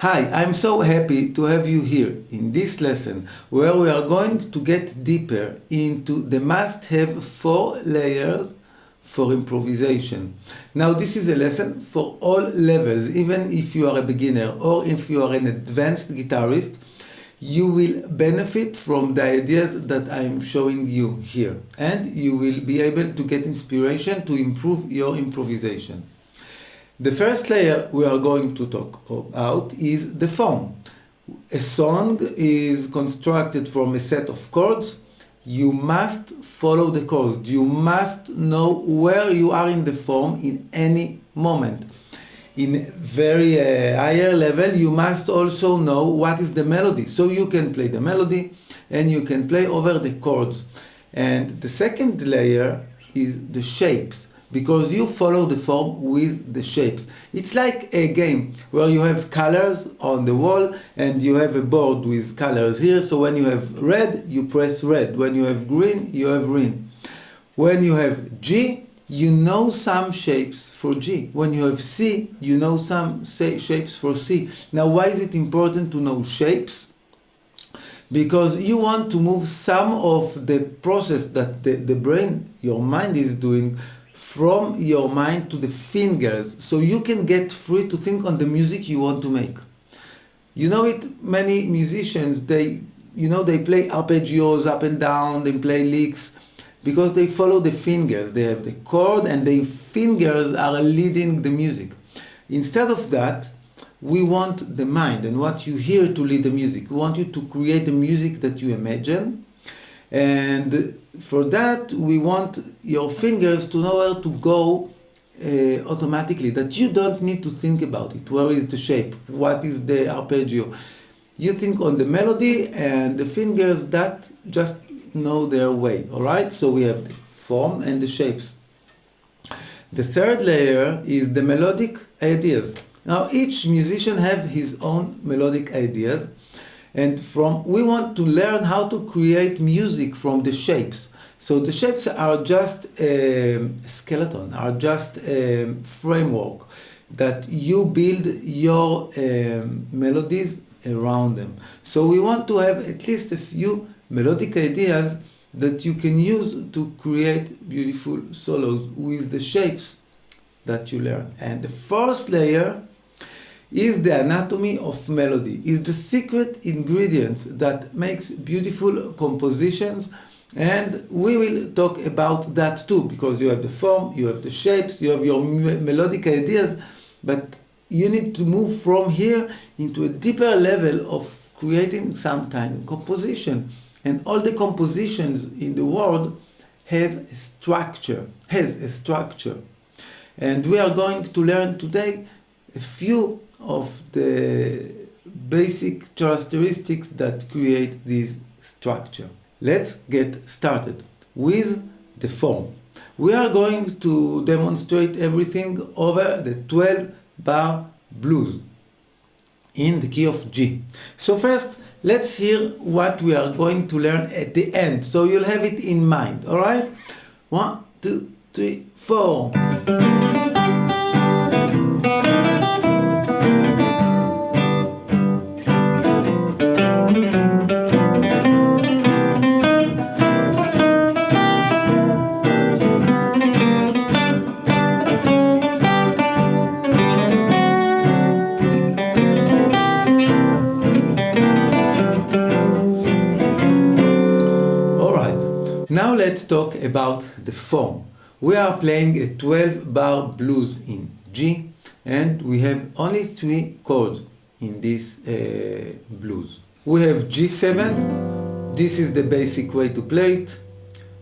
Hi, I'm so happy to have you here in this lesson where we are going to get deeper into the must-have 4 layers for improvisation. Now this is a lesson for all levels, even if you are a beginner or if you are an advanced guitarist, you will benefit from the ideas that I'm showing you here, and you will be able to get inspiration to improve your improvisation. The first layer we are going to talk about is the form. A song is constructed from a set of chords. You must follow the chords. You must know where you are in the form in any moment. In very higher level, you must also know what is the melody. So you can play the melody and you can play over the chords. And the second layer is the shapes, because you follow the form with the shapes. It's like a game where you have colors on the wall and you have a board with colors here. So when you have red, you press red. When you have green, you have green. When you have G, you know some shapes for G. When you have C, you know some shapes for C. Now, why is it important to know shapes? Because you want to move some of the process that the brain, your mind is doing, from your mind to the fingers, so you can get free to think on the music you want to make. You know it, many musicians, they play arpeggios up and down, they play licks, because they follow the fingers. They have the chord and the fingers are leading the music. Instead of that, we want the mind and what you hear to lead the music. We want you to create the music that you imagine. And for that, we want your fingers to know where to go automatically, that you don't need to think about it. Where is the shape? What is the arpeggio? You think on the melody, and the fingers that just know their way. All right? So we have the form and the shapes. The third layer is the melodic ideas. Now, each musician have his own melodic ideas. And we want to learn how to create music from the shapes. So the shapes are just a skeleton, are just a framework that you build your melodies around them. So we want to have at least a few melodic ideas that you can use to create beautiful solos with the shapes that you learn. And the fourth layer is the anatomy of melody, is the secret ingredients that makes beautiful compositions, and we will talk about that too, because you have the form, you have the shapes, you have your melodic ideas, but you need to move from here into a deeper level of creating some kind of composition. And all the compositions in the world has a structure. And we are going to learn today a few of the basic characteristics that create this structure. Let's get started with the form. We are going to demonstrate everything over the 12-bar blues in the key of G. So first, let's hear what we are going to learn at the end, so you'll have it in mind, all right? 1, 2, 3, 4. Now let's talk about the form. We are playing a 12-bar blues in G, and we have only 3 chords in this blues. We have G7, this is the basic way to play it.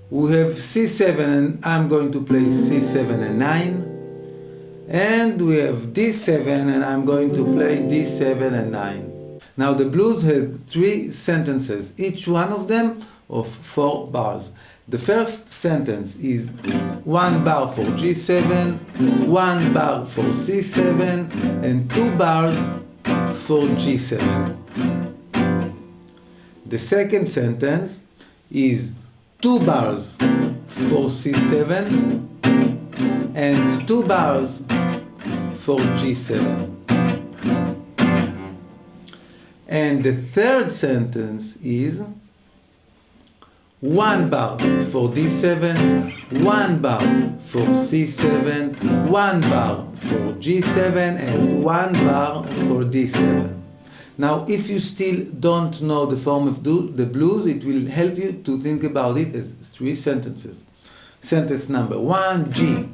We have C7, and I'm going to play C7 and 9. And we have D7, and I'm going to play D7 and 9. Now the blues has 3 sentences, each one of them of 4 bars. The first sentence is 1 bar for G7, 1 bar for C7, and 2 bars for G7. The second sentence is 2 bars for C7 and 2 bars for G7. And the third sentence is 1 bar for D7, 1 bar for C7, 1 bar for G7, and 1 bar for D7. Now, if you still don't know the form of the blues, it will help you to think about it as 3 sentences. Sentence number 1, G,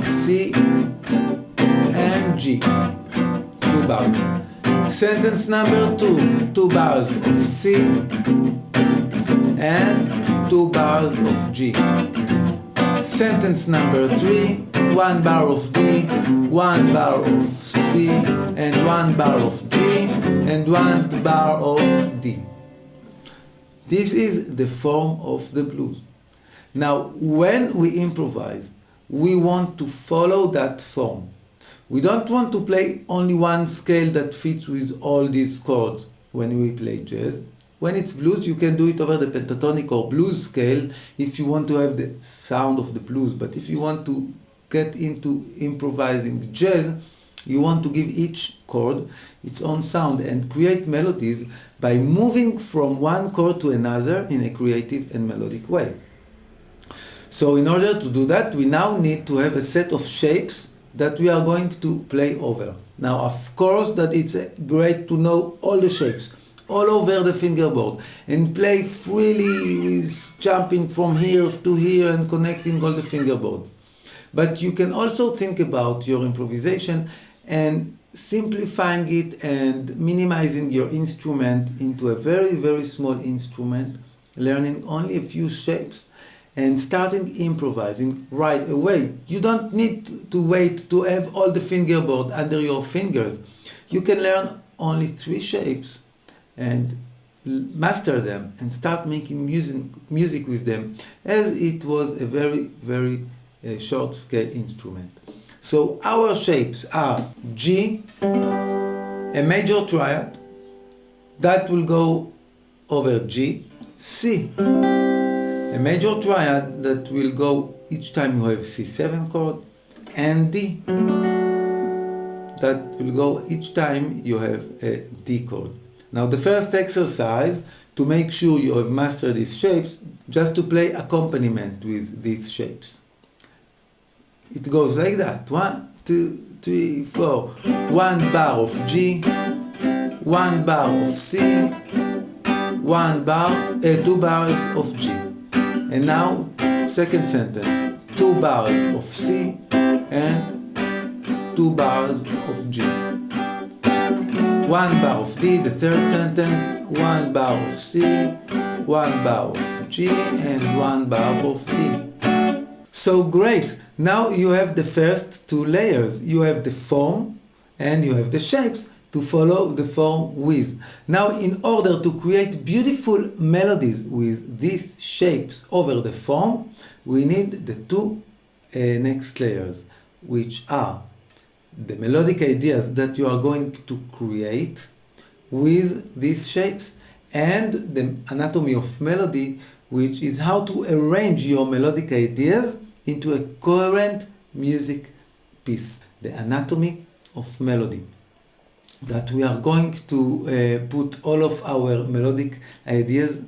C, and G. 2 bars. Sentence number 2, 2 bars of C and 2 bars of G. Sentence number 3, 1 bar of D, 1 bar of C, and 1 bar of G, and 1 bar of D. This is the form of the blues. Now, when we improvise, we want to follow that form. We don't want to play only one scale that fits with all these chords when we play jazz. When it's blues, you can do it over the pentatonic or blues scale if you want to have the sound of the blues. But if you want to get into improvising jazz, you want to give each chord its own sound and create melodies by moving from one chord to another in a creative and melodic way. So in order to do that, we now need to have a set of shapes that we are going to play over. Now, of course, that it's great to know all the shapes all over the fingerboard and play freely with jumping from here to here and connecting all the fingerboards. But you can also think about your improvisation and simplifying it and minimizing your instrument into a very, very small instrument, learning only a few shapes and starting improvising right away. You don't need to wait to have all the fingerboard under your fingers. You can learn only 3 shapes and master them and start making music with them, as it was a very, very short scale instrument. So our shapes are G, a major triad that will go over G, C, a major triad that will go each time you have C7 chord, and D that will go each time you have a D chord. Now the first exercise, to make sure you have mastered these shapes, just to play accompaniment with these shapes. It goes like that. 1, 2, 3, 4. 1 bar of G, 1 bar of C, 1 bar, 2 bars of G. And now, second sentence, 2 bars of C and 2 bars of G. 1 bar of D, the third sentence, 1 bar of C, 1 bar of G, and 1 bar of D. So great! Now you have the first 2 layers. You have the form and you have the shapes to follow the form with. Now, in order to create beautiful melodies with these shapes over the form, we need the 2 next layers, which are the melodic ideas that you are going to create with these shapes, and the anatomy of melody, which is how to arrange your melodic ideas into a coherent music piece. The anatomy of melody, that we are going to put all of our melodic ideas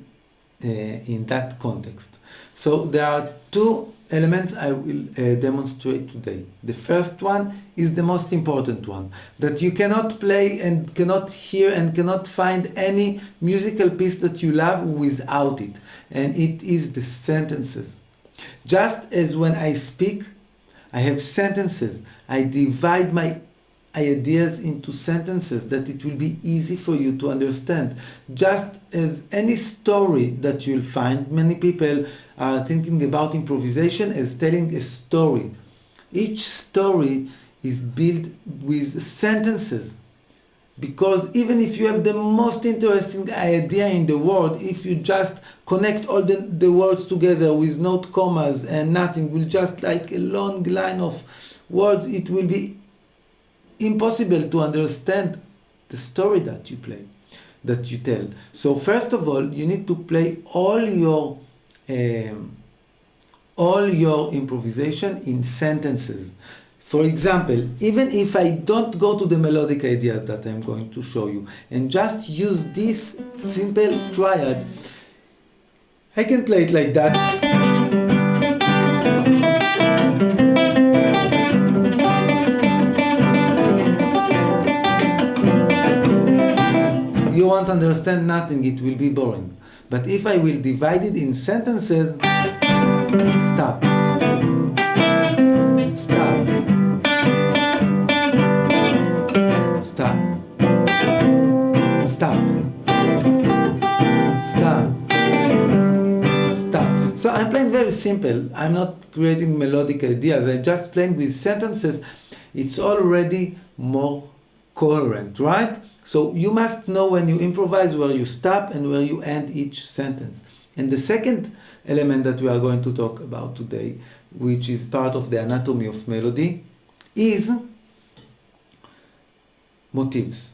in that context. So there are 2 elements I will demonstrate today. The first one is the most important one, that you cannot play and cannot hear and cannot find any musical piece that you love without it, and it is the sentences. Just as when I speak, I have sentences. I divide my ideas into sentences that it will be easy for you to understand. Just as any story that you'll find, many people are thinking about improvisation as telling a story. Each story is built with sentences, because even if you have the most interesting idea in the world, if you just connect all the words together with no commas and nothing, will just like a long line of words, it will be impossible to understand the story that you play, that you tell. So first of all, you need to play all your improvisation in sentences. For example, even if I don't go to the melodic idea that I'm going to show you and just use this simple triad, I can play it like that. You won't understand nothing, it will be boring. But if I will divide it in sentences, stop, stop, stop, stop, stop, stop. So I'm playing very simple. I'm not creating melodic ideas. I'm just playing with sentences. It's already more coherent, right? So you must know when you improvise where you stop and where you end each sentence. And the second element that we are going to talk about today, which is part of the anatomy of melody, is motifs.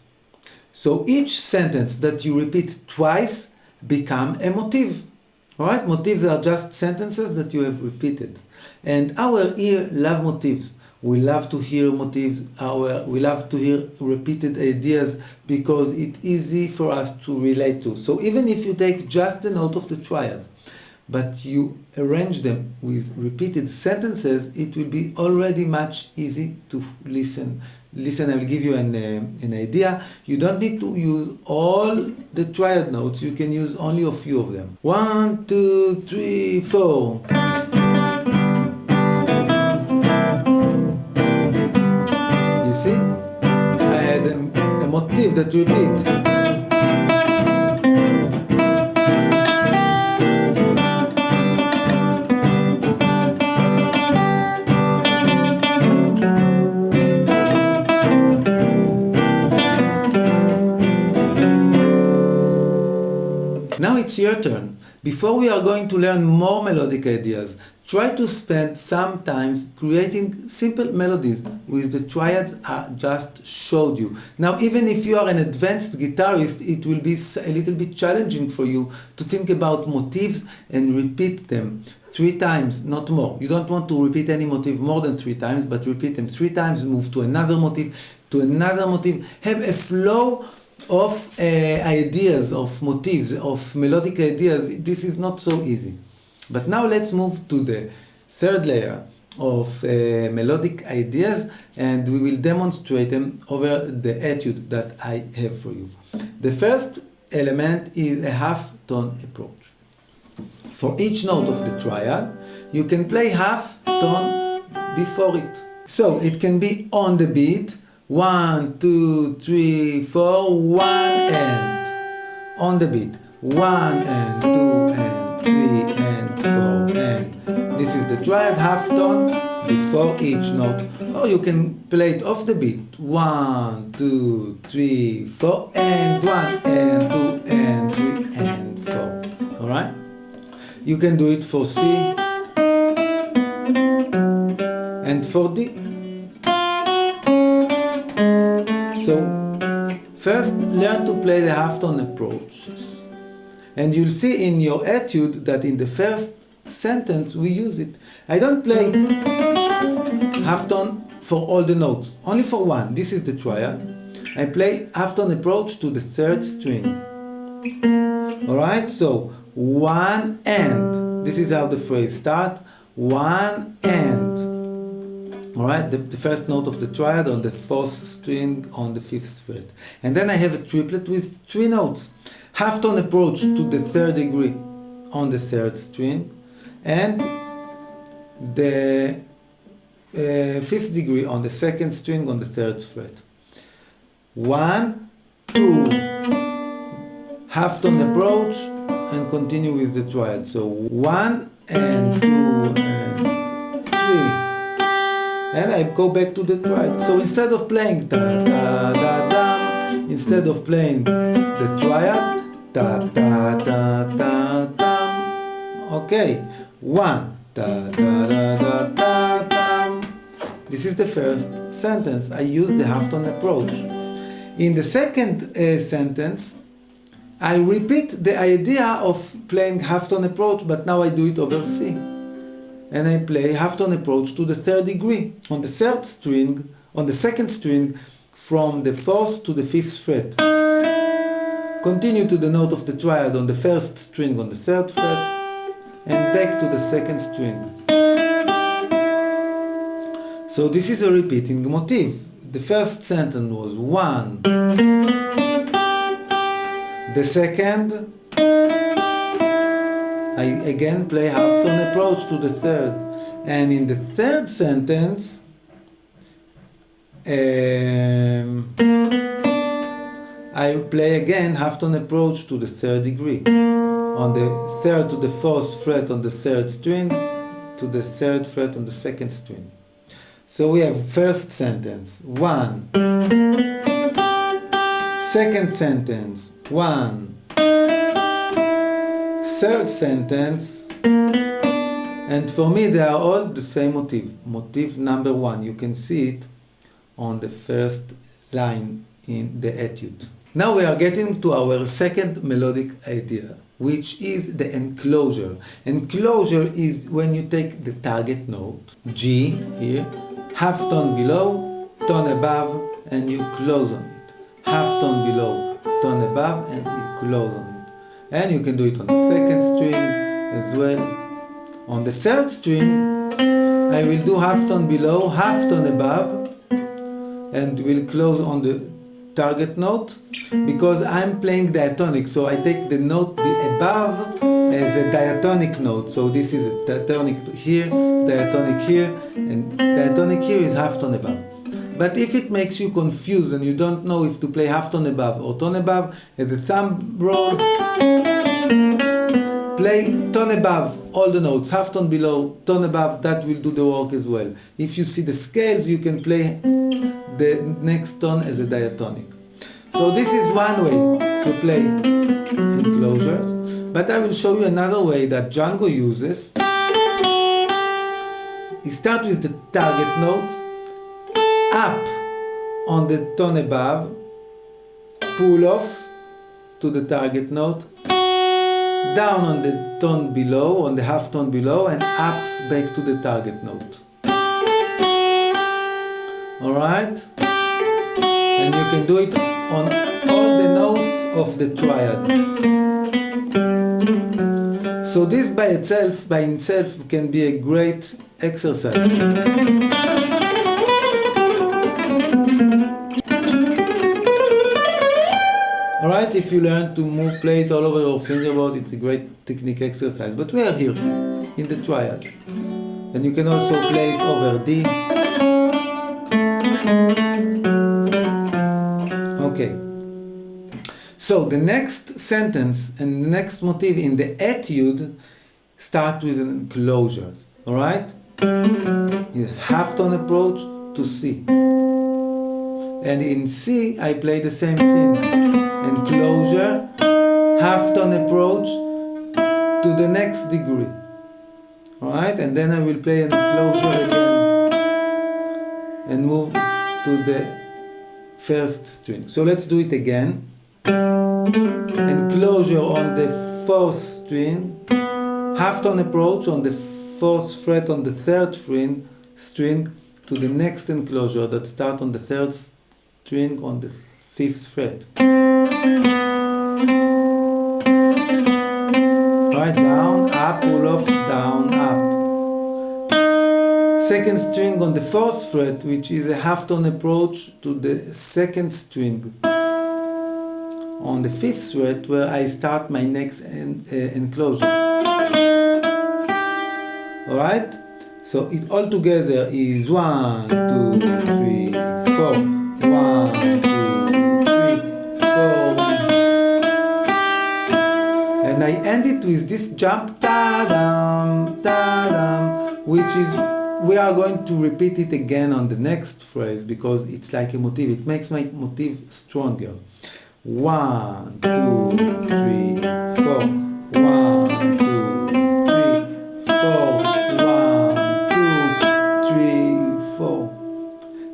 So each sentence that you repeat twice become a motif. Alright? Motifs are just sentences that you have repeated. And our ear loves motifs. We love to hear motifs, we love to hear repeated ideas because it's easy for us to relate to. So even if you take just the note of the triad, but you arrange them with repeated sentences, it will be already much easy to listen. Listen, I will give you an idea. You don't need to use all the triad notes, you can use only a few of them. 1, 2, 3, 4. See? I had a motif that repeat. Now it's your turn. Before we are going to learn more melodic ideas, try to spend some time creating simple melodies with the triads I just showed you. Now, even if you are an advanced guitarist, it will be a little bit challenging for you to think about motifs and repeat them 3 times, not more. You don't want to repeat any motif more than 3 times, but repeat them 3 times, move to another motif, have a flow of ideas, of motifs, of melodic ideas. This is not so easy. But now let's move to the third layer of melodic ideas, and we will demonstrate them over the etude that I have for you. The first element is a half-tone approach. For each note of the triad, you can play half-tone before it. So it can be on the beat, 1, 2, 3, 4, 1 and. On the beat, 1 and 2 and 3 and 4 and. This is the triad half tone before each note. Or you can play it off the beat, 1, 2, 3, 4 and 1 and 2 and 3 and 4. Alright? You can do it for C and for D. So, first learn to play the half-tone approaches. And you'll see in your etude that in the first sentence we use it. I don't play half-tone for all the notes, only for one. This is the triad. I play half-tone approach to the 3rd string. Alright, so 1 and. This is how the phrase starts. 1 and. Alright, the first note of the triad on the 4th string on the 5th fret. And then I have a triplet with 3 notes. Half-tone approach to the 3rd degree on the 3rd string, and the 5th degree on the 2nd string on the 3rd fret. 1, 2, half-tone approach, and continue with the triad. So 1 and 2 and 3. And I go back to the triad. So instead of playing da da da da, instead of playing the triad, da da da da da. Okay, 1 da da da da da da. This is the first sentence. I use the half-tone approach. In the second sentence, I repeat the idea of playing half-tone approach, but now I do it over C. and I play half tone approach to the third degree on the third string, on the second string, from the fourth to the fifth fret. Continue to the note of the triad on the first string on the third fret, and back to the second string. So this is a repeating motif. The first sentence was 1. The second, I again play half tone approach to the third. And in the third sentence, I play again half tone approach to the third degree. On the third to the fourth fret on the third string, to the third fret on the second string. So we have first sentence, 1. Second sentence, 1. Third sentence, and for me they are all the same motif. Motif number 1, you can see it on the first line in the etude. Now we are getting to our second melodic idea, which is the enclosure. Enclosure is when you take the target note, G here, half tone below, tone above, and you close on it. Half tone below, tone above, and you close on it. And you can do it on the second string as well. On the third string, I will do half tone below, half tone above, and will close on the target note, because I'm playing diatonic, so I take the note above as a diatonic note. So this is a diatonic here, diatonic here, and diatonic here is half tone above. But if it makes you confused and you don't know if to play half tone above or tone above, at the thumb roll, play tone above all the notes, half tone below, tone above, that will do the work as well. If you see the scales, you can play the next tone as a diatonic. So this is one way to play enclosures, but I will show you another way that Django uses. He starts with the target notes, up on the tone above, pull off to the target note, down on the tone below, on the half tone below, and up back to the target note. Alright? And you can do it on all the notes of the triad. So this by itself can be a great exercise. Alright, if you learn to play it all over your fingerboard, it's a great technique exercise. But we are here in the triad. And you can also play it over D. Okay. So the next sentence and the next motif in the etude start with an enclosures. Alright? Half tone approach to C. And in C I play the same thing. Enclosure, half tone approach to the next degree. Alright? And then I will play an enclosure again and move to the first string. So let's do it again. Enclosure on the fourth string, half tone approach on the fourth fret on the third string to the next enclosure that starts on the third string on the fifth fret. Right, down, up, pull off, down, up. Second string on the fourth fret, which is a half tone approach to the second string on the fifth fret, where I start my next enclosure. Alright? So it all together is 1, 2, 3, 4. 1, 2, 3, 4. And I end it with this jump, ta-dam, ta-dam, which is, we are going to repeat it again on the next phrase because it's like a motif. It makes my motif stronger. 1, 2, 3, 4. 1, 2, 3, 4. 1, 2, 3, 4.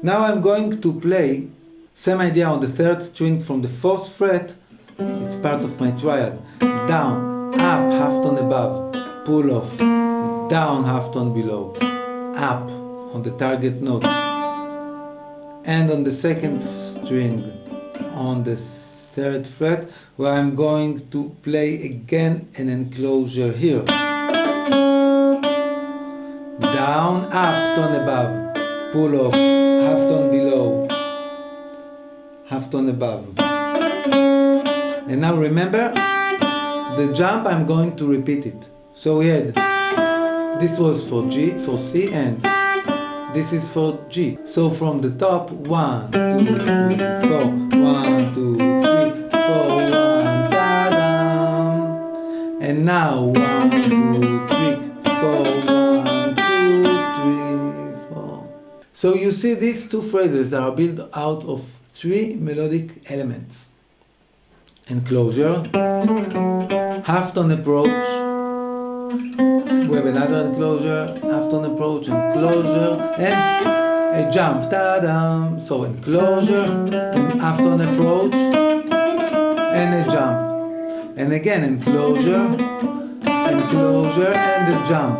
Now I'm going to play same idea on the third string from the fourth fret. It's part of my triad. Down, up, half tone above, pull off, down half tone below, up on the target note, and on the second string on the 3rd fret, where I'm going to play again an enclosure here. Down, up, tone above, pull off, half tone below, half tone above. And now remember, the jump I'm going to repeat it. So we had, this was for G, for C, and this is for G. So from the top, 1, 2, 3, 4, 1, 2, 3, 4, 1, ta-da. And now 1, 2, 3, 4, 1, 2, 3, 4. So you see these two phrases are built out of 3 melodic elements. Enclosure, half tone approach, we have another enclosure, half tone approach, enclosure, and a jump, ta-da! So enclosure, and half tone approach, and a jump. And again, enclosure, enclosure, and a jump.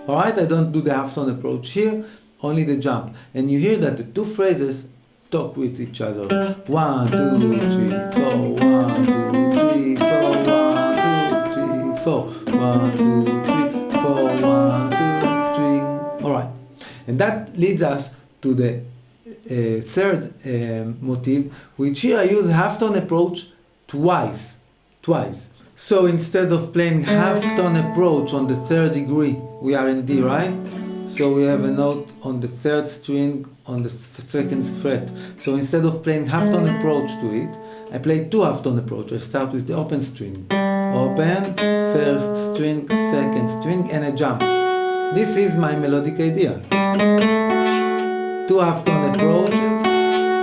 Alright, I don't do the half tone approach here, only the jump. And you hear that the two phrases talk with each other. 1, 2, 3, 4, 1, 2, 3, 4, 1, 2, 3, 4, 1, 2, 3, 4, 1, 2, 3. Alright. And that leads us to the third motif, which here I use half tone approach twice. So instead of playing half tone approach on the 3rd degree, we are in D, right? So we have a note on the 3rd string on the 2nd fret. So instead of playing half tone approach to it, I play 2 half tone approach. I start with the open string. Open, 1st string, 2nd string, and a jump. This is my melodic idea. 2 half tone approaches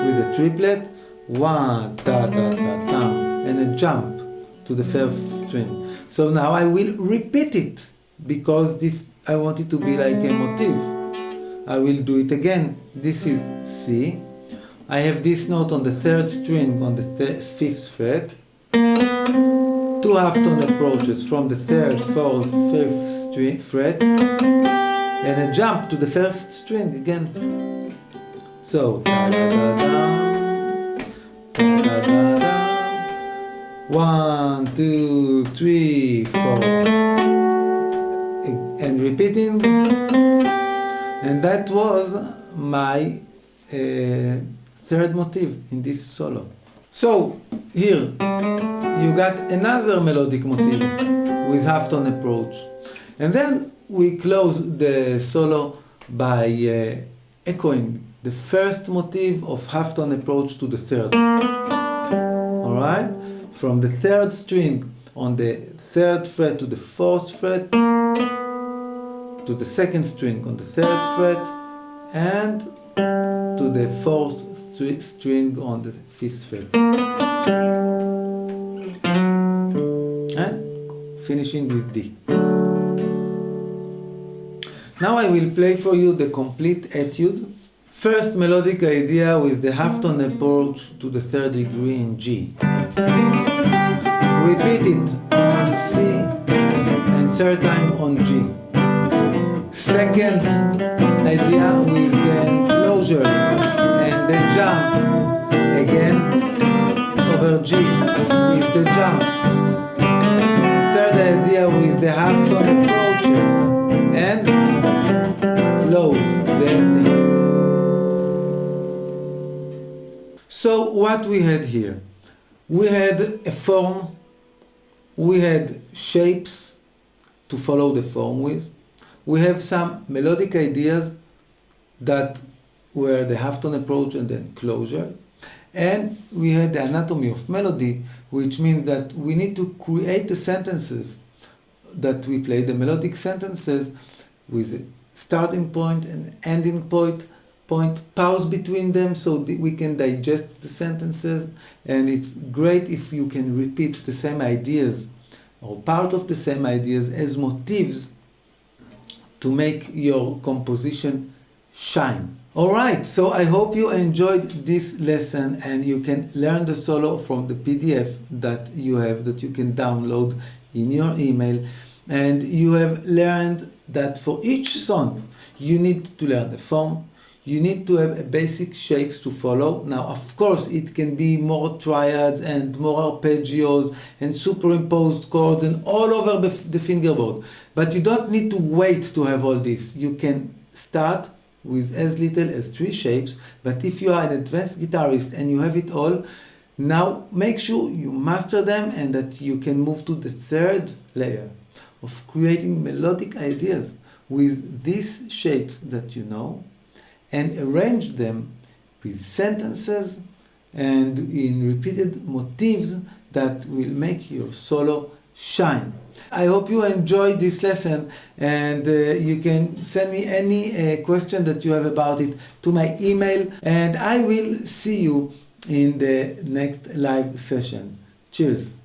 with a triplet, 1, ta ta ta ta, and a jump to the 1st string. So now I will repeat it because this I want it to be like a motif. I will do it again. This is C. I have this note on the 3rd string on the 5th fret. 2 half tone approaches from the 3rd, 4th, 5th fret, and a jump to the 1st string again. So da da da da, da da da. 1, 2, 3, 4. And repeating, and that was my 3rd motif in this solo. So here you got another melodic motif with half tone approach, and then we close the solo by echoing the 1st motif of half tone approach to the 3rd. All right, from the 3rd string on the 3rd fret to the 4th fret, to the 2nd string on the 3rd fret, and to the 4th string on the 5th fret. And finishing with D. Now I will play for you the complete etude. First melodic idea with the half tone approach to the 3rd degree in G. Repeat it on C and 3rd time on G. Second idea with the enclosures and the jump again over G with the jump. Third idea with the half tone approaches and close the thing. So what we had here? We had a form, we had shapes to follow the form with. We have some melodic ideas that were the half tone approach and the enclosure. And we had the anatomy of melody, which means that we need to create the sentences that we play, the melodic sentences with a starting point and ending point, pause between them so that we can digest the sentences. And it's great if you can repeat the same ideas or part of the same ideas as motifs to make your composition shine. Alright, so I hope you enjoyed this lesson and you can learn the solo from the PDF that you have, that you can download in your email. And you have learned that for each song you need to learn the form, you need to have a basic shapes to follow. Now, of course, it can be more triads and more arpeggios and superimposed chords and all over the fingerboard. But you don't need to wait to have all this. You can start with as little as 3 shapes, but if you are an advanced guitarist and you have it all, now make sure you master them and that you can move to the 3rd layer of creating melodic ideas with these shapes that you know, and arrange them with sentences and in repeated motifs that will make your solo shine. I hope you enjoyed this lesson, and you can send me any question that you have about it to my email, and I will see you in the next live session. Cheers!